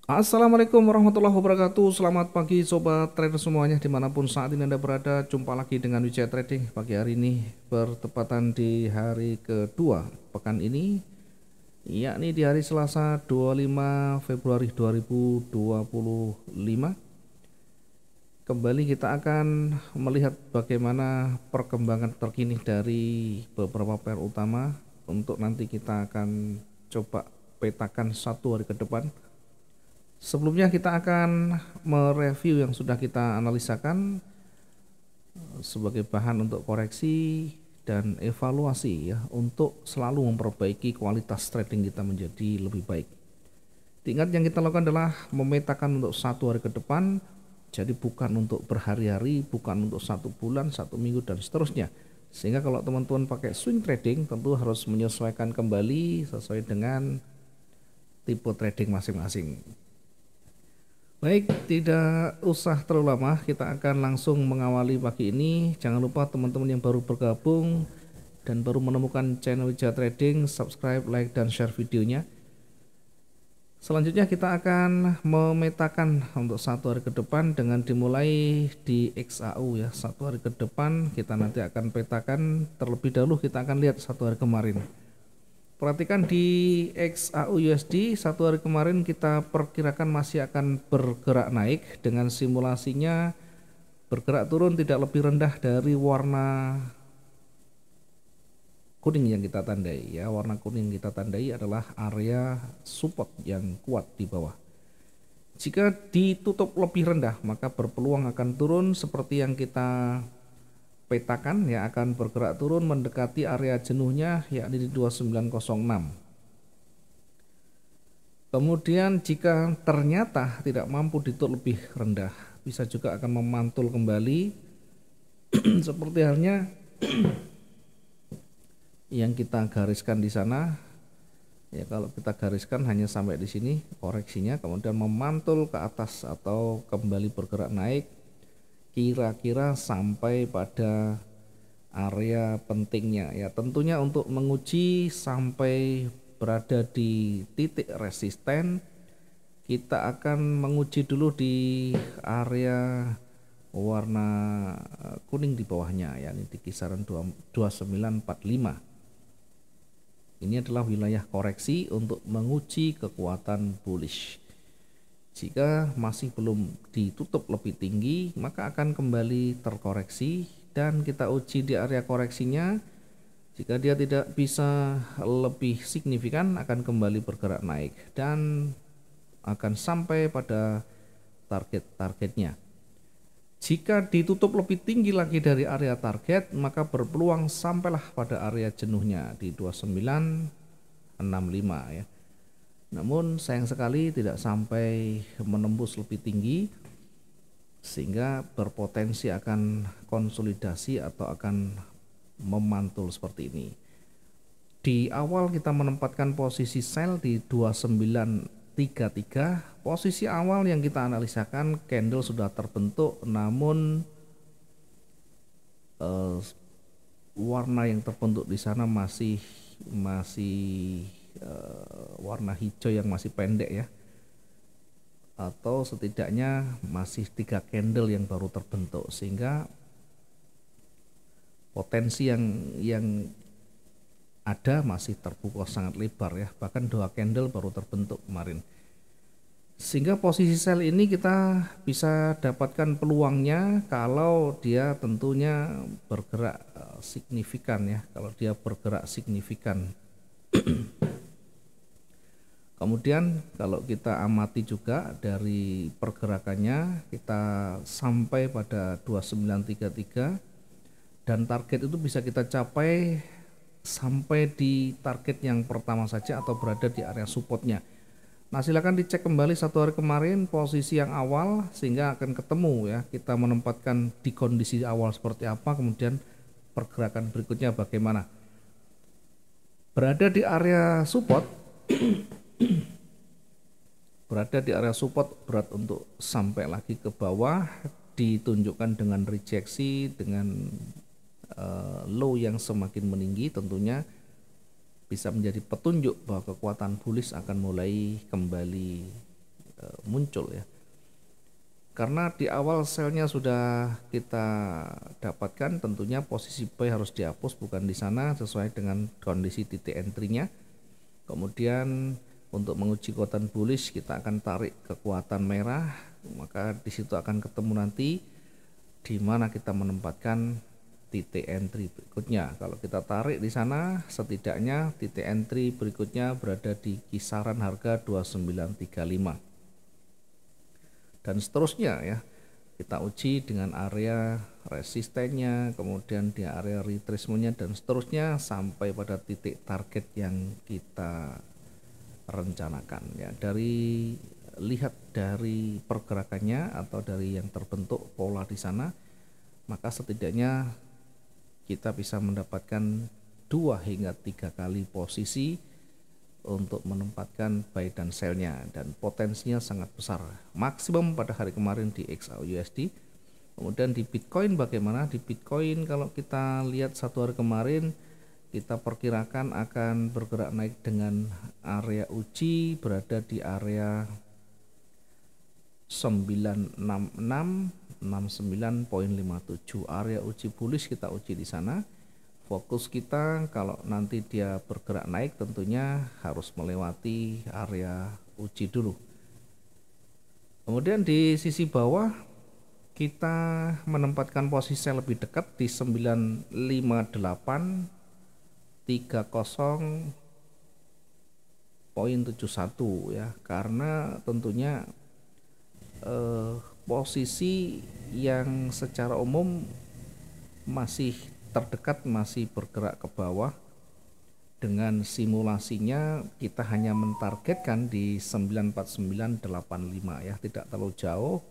Assalamualaikum warahmatullahi wabarakatuh. Selamat pagi sobat trader semuanya dimanapun saat ini Anda berada. Jumpa lagi dengan Wijaya Trading pagi hari ini, bertepatan di hari kedua pekan ini, yakni di hari Selasa 25 Februari 2025. Kembali kita akan melihat bagaimana perkembangan terkini dari beberapa pair utama. Untuk nanti kita akan coba petakan satu hari ke depan. Sebelumnya kita akan mereview yang sudah kita analisakan sebagai bahan untuk koreksi dan evaluasi ya, untuk selalu memperbaiki kualitas trading kita menjadi lebih baik. Ingat, yang kita lakukan adalah memetakan untuk satu hari ke depan, jadi bukan untuk berhari-hari, bukan untuk satu bulan, satu minggu dan seterusnya. Sehingga kalau teman-teman pakai swing trading tentu harus menyesuaikan kembali sesuai dengan tipe trading masing-masing. Baik, tidak usah terlalu lama, kita akan langsung mengawali pagi ini. Jangan lupa teman-teman yang baru bergabung dan baru menemukan channel Wijaya Trading, subscribe, like, dan share videonya. Selanjutnya kita akan memetakan untuk satu hari ke depan dengan dimulai di XAU ya. Satu hari ke depan kita nanti akan petakan, terlebih dahulu kita akan lihat satu hari kemarin. Perhatikan di XAU USD satu hari kemarin kita perkirakan masih akan bergerak naik dengan simulasinya bergerak turun tidak lebih rendah dari warna kuning yang kita tandai ya. Warna kuning yang kita tandai adalah area support yang kuat di bawah. Jika ditutup lebih rendah maka berpeluang akan turun seperti yang kita petakan ya, akan bergerak turun mendekati area jenuhnya yakni di 2906. Kemudian jika ternyata tidak mampu ditutup lebih rendah, bisa juga akan memantul kembali seperti halnya yang kita gariskan di sana. Ya, kalau kita gariskan hanya sampai di sini koreksinya, kemudian memantul ke atas atau kembali bergerak naik kira-kira sampai pada area pentingnya ya. Tentunya untuk menguji sampai berada di titik resisten, kita akan menguji dulu di area warna kuning di bawahnya yakni di kisaran 2945. Ini adalah wilayah koreksi untuk menguji kekuatan bullish. Jika masih belum ditutup lebih tinggi maka akan kembali terkoreksi dan kita uji di area koreksinya. Jika dia tidak bisa lebih signifikan akan kembali bergerak naik dan akan sampai pada target-targetnya. Jika ditutup lebih tinggi lagi dari area target maka berpeluang sampailah pada area jenuhnya di 2965 ya. Namun sayang sekali tidak sampai menembus lebih tinggi sehingga berpotensi akan konsolidasi atau akan memantul seperti ini. Di awal kita menempatkan posisi sell di 2933. Posisi awal yang kita analisakan candle sudah terbentuk, namun warna yang terbentuk di sana masih warna hijau yang masih pendek ya, atau setidaknya masih 3 candle yang baru terbentuk, sehingga potensi yang ada masih terbuka sangat lebar ya, bahkan 2 candle baru terbentuk kemarin. Sehingga posisi sell ini kita bisa dapatkan peluangnya kalau dia tentunya bergerak signifikan ya, kalau dia bergerak signifikan. Kemudian kalau kita amati juga dari pergerakannya, kita sampai pada 2933 dan target itu bisa kita capai sampai di target yang pertama saja atau berada di area supportnya. Nah, silakan dicek kembali satu hari kemarin posisi yang awal sehingga akan ketemu ya, kita menempatkan di kondisi awal seperti apa, kemudian pergerakan berikutnya bagaimana. Berada di area support berat untuk sampai lagi ke bawah, ditunjukkan dengan rejeksi dengan low yang semakin meninggi, tentunya bisa menjadi petunjuk bahwa kekuatan bullish akan mulai kembali muncul ya. Karena di awal selnya sudah kita dapatkan, tentunya posisi buy harus dihapus, bukan di sana, sesuai dengan kondisi titik entry-nya. Kemudian untuk menguji kekuatan bullish kita akan tarik kekuatan merah, maka di situ akan ketemu nanti di mana kita menempatkan titik entry berikutnya. Kalau kita tarik di sana, setidaknya titik entry berikutnya berada di kisaran harga 2935. Dan seterusnya ya, kita uji dengan area resistennya, kemudian di area retracement-nya dan seterusnya sampai pada titik target yang kita rencanakan ya. Lihat dari pergerakannya atau dari yang terbentuk pola di sana, maka setidaknya kita bisa mendapatkan 2 hingga 3 kali posisi untuk menempatkan buy dan sell-nya, dan potensinya sangat besar, maksimum pada hari kemarin di XAUUSD. Kemudian di Bitcoin bagaimana? Di Bitcoin kalau kita lihat satu hari kemarin, kita perkirakan akan bergerak naik dengan area uji berada di area 96669.57, area uji bullish kita uji di sana. Fokus kita kalau nanti dia bergerak naik tentunya harus melewati area uji dulu. Kemudian di sisi bawah kita menempatkan posisi yang lebih dekat di 95830.71 ya, karena tentunya posisi yang secara umum masih terdekat, masih bergerak ke bawah. Dengan simulasinya kita hanya mentargetkan di 94985 ya, tidak terlalu jauh.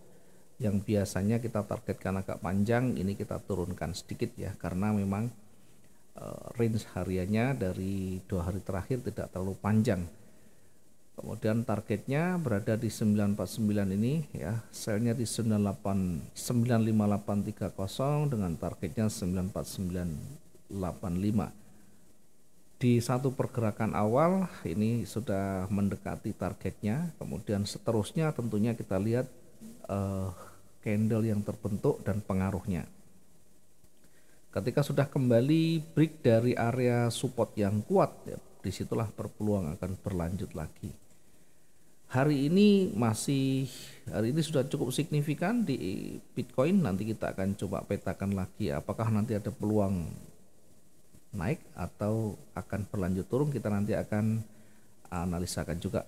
Yang biasanya kita targetkan agak panjang, ini kita turunkan sedikit ya, karena memang range hariannya dari 2 hari terakhir tidak terlalu panjang. Kemudian targetnya berada di 949 ini ya, selnya di 95830 dengan targetnya 94985. Di satu pergerakan awal ini sudah mendekati targetnya. Kemudian seterusnya tentunya kita lihat candle yang terbentuk dan pengaruhnya. Ketika sudah kembali break dari area support yang kuat ya, disitulah berpeluang akan berlanjut lagi. Hari ini sudah cukup signifikan di Bitcoin. Nanti kita akan coba petakan lagi apakah nanti ada peluang naik atau akan berlanjut turun, kita nanti akan analisakan juga.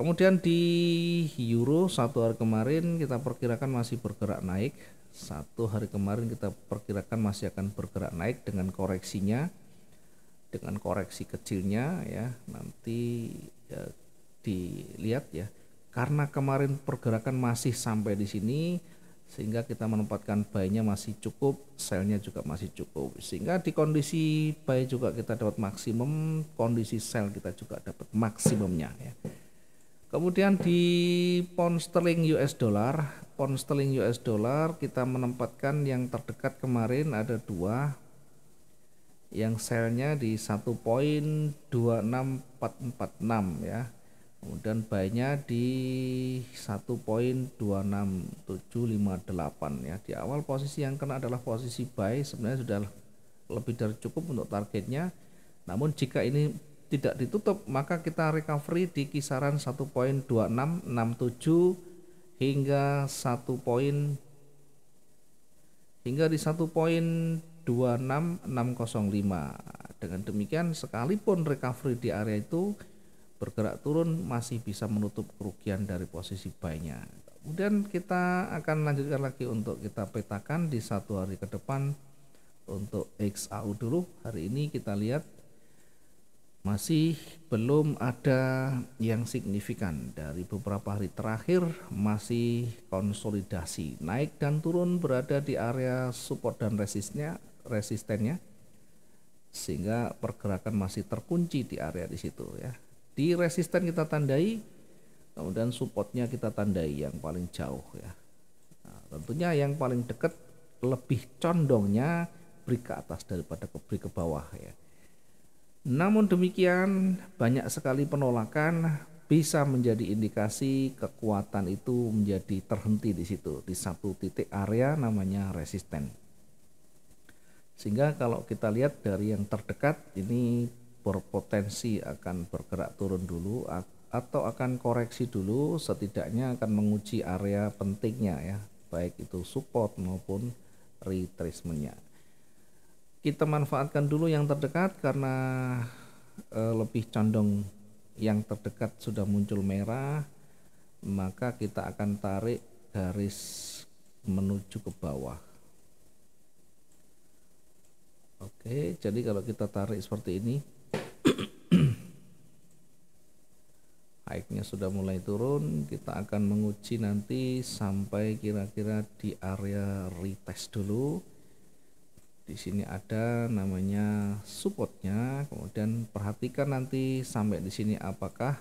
Kemudian di euro satu hari kemarin kita perkirakan masih bergerak naik. Satu hari kemarin kita perkirakan masih akan bergerak naik dengan koreksinya, dengan koreksi kecilnya ya. Nanti ya, dilihat ya, karena kemarin pergerakan masih sampai di sini sehingga kita menempatkan buy-nya masih cukup, sell-nya juga masih cukup, sehingga di kondisi buy juga kita dapat maksimum, kondisi sell kita juga dapat maksimumnya ya. Kemudian di pound sterling US dollar kita menempatkan yang terdekat kemarin ada 2, yang sell-nya di 1.26446 ya. Kemudian buy-nya di 1.26758 ya. Di awal posisi yang kena adalah posisi buy, sebenarnya sudah lebih dari cukup untuk targetnya. Namun jika ini tidak ditutup, maka kita recovery di kisaran 1.2667 hingga di 1.26605. Dengan demikian sekalipun recovery di area itu bergerak turun, masih bisa menutup kerugian dari posisi buy-nya. Kemudian kita akan lanjutkan lagi untuk kita petakan di satu hari ke depan. Untuk XAU dulu, hari ini kita lihat masih belum ada yang signifikan. Dari beberapa hari terakhir masih konsolidasi, naik dan turun berada di area support dan resistennya, sehingga pergerakan masih terkunci di area di situ ya. Di resisten kita tandai, kemudian supportnya kita tandai yang paling jauh ya. Nah, tentunya yang paling dekat lebih condongnya break ke atas daripada break ke bawah ya. Namun demikian banyak sekali penolakan bisa menjadi indikasi kekuatan itu menjadi terhenti di situ, di satu titik area namanya resisten. Sehingga kalau kita lihat dari yang terdekat ini berpotensi akan bergerak turun dulu atau akan koreksi dulu, setidaknya akan menguji area pentingnya ya, baik itu support maupun retracement-nya. Kita manfaatkan dulu yang terdekat karena lebih condong yang terdekat sudah muncul merah, maka kita akan tarik garis menuju ke bawah. Oke, jadi kalau kita tarik seperti ini, high-nya sudah mulai turun, kita akan menguji nanti sampai kira-kira di area retest dulu. Di sini ada namanya supportnya, kemudian perhatikan nanti sampai di sini apakah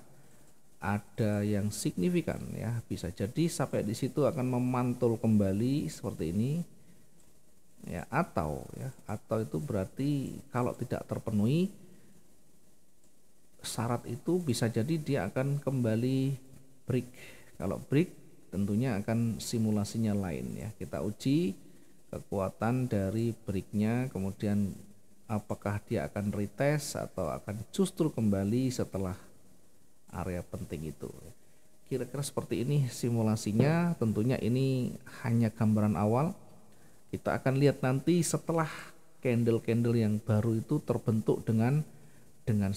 ada yang signifikan ya, bisa jadi sampai di situ akan memantul kembali seperti ini ya, atau itu berarti kalau tidak terpenuhi syarat itu bisa jadi dia akan kembali break. Kalau break tentunya akan simulasinya lain ya, kita uji kekuatan dari breaknya, kemudian apakah dia akan retest atau akan justru kembali setelah area penting itu. Kira-kira seperti ini simulasinya. Tentunya ini hanya gambaran awal, kita akan lihat nanti setelah candle-candle yang baru itu terbentuk dengan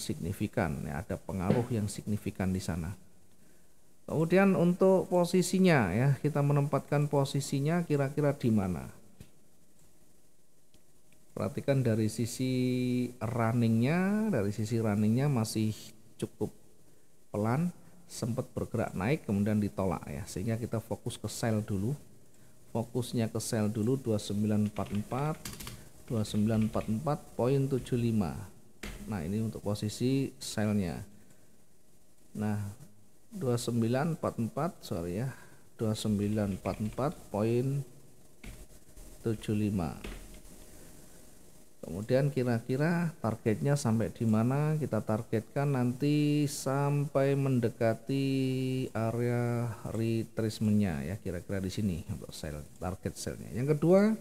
signifikan ya, ada pengaruh yang signifikan di sana. Kemudian untuk posisinya ya, kita menempatkan posisinya kira-kira di mana. Perhatikan dari sisi runningnya, masih cukup pelan, sempat bergerak naik kemudian ditolak ya, sehingga kita fokus ke sell dulu. Fokusnya ke sell dulu 2944.75. Nah, ini untuk posisi sellnya. Nah, 2944.75. Kemudian kira-kira targetnya sampai di mana? Kita targetkan nanti sampai mendekati area retracement-nya ya, kira-kira di sini untuk sell, target sell-nya. Yang kedua,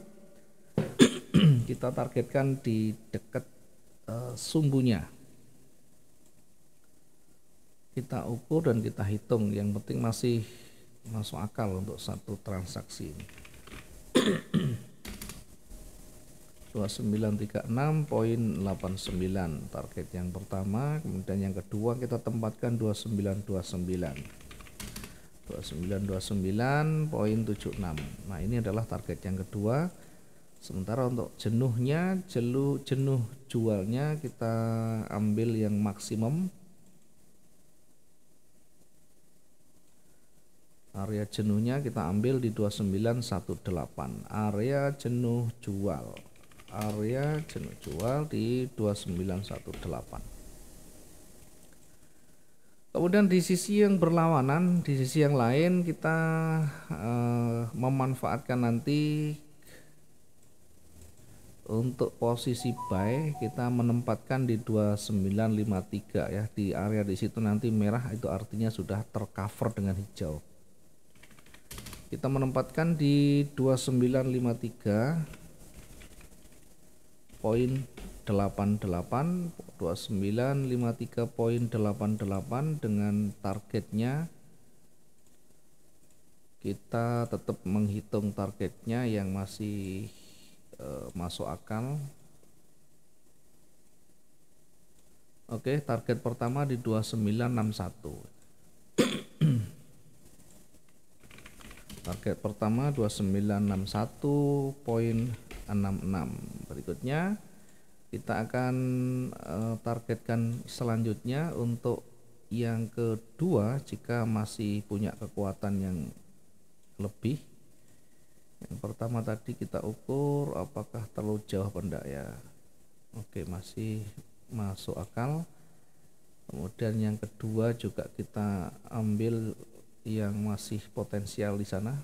kita targetkan di dekat sumbunya. Kita ukur dan kita hitung, yang penting masih masuk akal untuk satu transaksi ini. 2936.89 target yang pertama, kemudian yang kedua kita tempatkan 2929.76. Nah, ini adalah target yang kedua. Sementara untuk jenuhnya, jenuh jualnya kita ambil yang maksimum. Area jenuhnya kita ambil di 2918. Area jenuh jual di 2918. Kemudian di sisi yang berlawanan, di sisi yang lain kita memanfaatkan nanti untuk posisi buy, kita menempatkan di 2953 ya, di area di situ nanti merah itu artinya sudah tercover dengan hijau. Kita menempatkan di 2953.88, 2953.88 dengan targetnya, kita tetap menghitung targetnya yang masih masuk akal. Oke, target pertama di 2961. Target pertama 2961.66. Berikutnya kita akan targetkan selanjutnya untuk yang kedua jika masih punya kekuatan yang lebih. Yang pertama tadi kita ukur apakah terlalu jauh apa enggak ya. Oke, masih masuk akal. Kemudian yang kedua juga kita ambil yang masih potensial di sana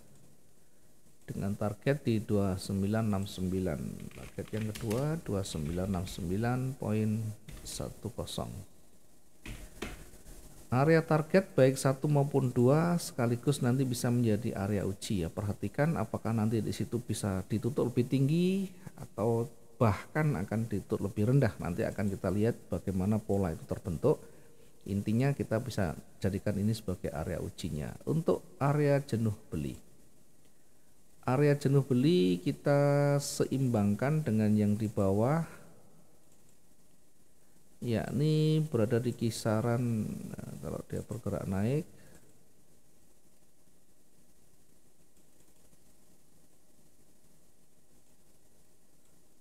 dengan target di 2969. Target yang kedua 2969.10. Area target baik 1 maupun 2 sekaligus nanti bisa menjadi area uji ya. Perhatikan apakah nanti di situ bisa ditutup lebih tinggi atau bahkan akan ditutup lebih rendah. Nanti akan kita lihat bagaimana pola itu terbentuk. Intinya kita bisa jadikan ini sebagai area ujinya. Untuk area jenuh beli. Area jenuh beli kita seimbangkan dengan yang di bawah, yakni berada di kisaran, kalau dia bergerak naik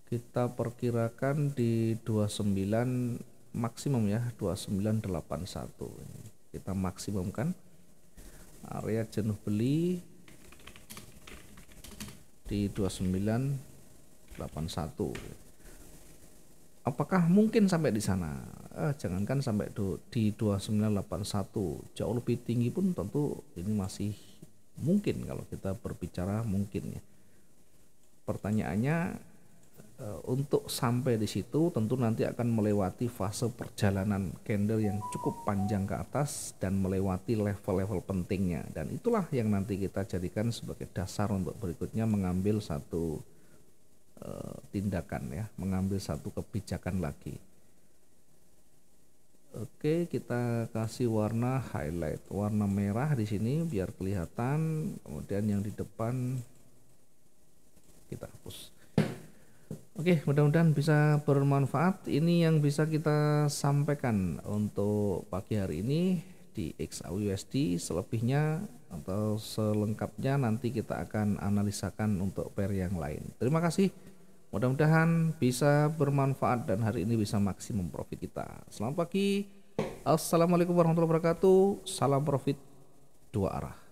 kita perkirakan di 29 maksimum ya, 2981 kita maksimumkan area jenuh beli di 2981. Apakah mungkin sampai di sana? Jangankan sampai di 2981, jauh lebih tinggi pun tentu ini masih mungkin kalau kita berbicara mungkin ya. Pertanyaannya, untuk sampai di situ tentu nanti akan melewati fase perjalanan candle yang cukup panjang ke atas dan melewati level-level pentingnya, dan itulah yang nanti kita jadikan sebagai dasar untuk berikutnya mengambil satu tindakan ya, mengambil satu kebijakan lagi. Oke, kita kasih warna highlight, warna merah di sini biar kelihatan, kemudian yang di depan kita hapus. Oke, mudah-mudahan bisa bermanfaat. Ini yang bisa kita sampaikan untuk pagi hari ini di XAUUSD. Selebihnya atau selengkapnya nanti kita akan analisakan untuk pair yang lain. Terima kasih. Mudah-mudahan bisa bermanfaat dan hari ini bisa maksimum profit kita. Selamat pagi. Assalamualaikum warahmatullahi wabarakatuh. Salam profit dua arah.